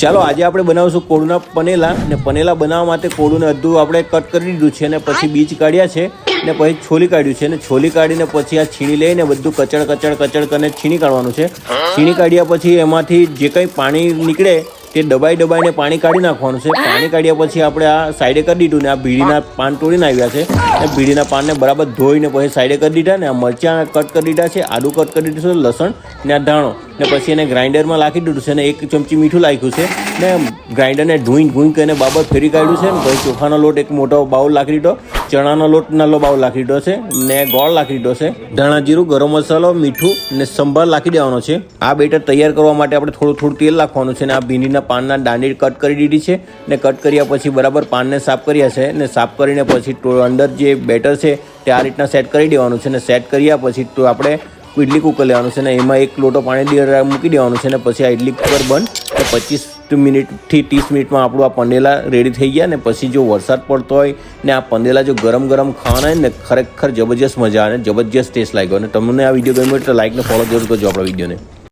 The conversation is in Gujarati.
ચાલો આજે આપણે બનાવશું કોળુના પનેલા ને પનેલા બનાવવા માટે કોળુને અડધું આપણે કટ કરી દીધું છે ને પછી બીજ કાઢ્યા છે ને પછી છોલી કાઢ્યું છે ને છોલી કાઢીને પછી આ છીણી લઈને બધું કચડ કરીને છીણી કાઢવાનું છે। છીણી કાઢ્યા પછી એમાંથી જે કંઈ પાણી નીકળે તે દબાઈને પાણી કાઢી નાખવાનું છે। પાણી કાઢ્યા પછી આપણે આ સાઈડે કરી દીધું ને આ ભીડીના પાન તોડીને આવ્યા છે અને ભીડીના પાનને બરાબર ધોઈને પછી સાઈડે કરી દીધા ને આ મરચાં કટ કરી દીધા છે, આદું કટ કરી દીધું છે, લસણ ને આ ધાણો ને પછી એને ગ્રાઇન્ડરમાં નાખી દીધું છે ને 1 ચમચી મીઠું નાખ્યું છે ને ગ્રાઇન્ડરને ધૂઈ કરીને બાબર ફેરી કાઢ્યું છે ને પછી ચોખાનો લોટ એક મોટો બાઉલ નાખી દીધો, ચણાનો લોટ નાનો બાઉલ નાખી દીધો છે ને ગોળ નાખી દીધો છે, ધાણા જીરું, ગરમ મસાલો, મીઠું ને સંભાર નાખી દેવાનો છે। આ બેટર તૈયાર કરવા માટે આપણે થોડું તેલ નાખવાનું છે ને આ ભીંડીના પાનના દાંડી કટ કરી દીધી છે ને કટ કર્યા પછી બરાબર પાનને સાફ કર્યા છે ને સાફ કરીને પછી અંદર જે બેટર છે તે આ રીતના સેટ કરી દેવાનું છે ને સેટ કર્યા પછી તો આપણે ઇડલી કુકર લેવાનું છે ને એમાં 1 લોટો પાણી મૂકી દેવાનું છે ને પછી આ ઇડલી કુકર બંધ 25 મિનિટથી 30 મિનિટમાં આપણું આ પંદેલા રેડી થઈ ગયા ને પછી જો વરસાદ પડતો હોય ને આ પંદેલા જો ગરમ ખાવાના હોય ને ખરેખર જબરજસ્ત મજા આવે ને જબરજસ્ત ટેસ્ટ લાગ્યો અને તમને આ વિડીયો ગમ્યો તો લાઈક ને ફોલો જરૂર કરજો આપણા વિડીયોને।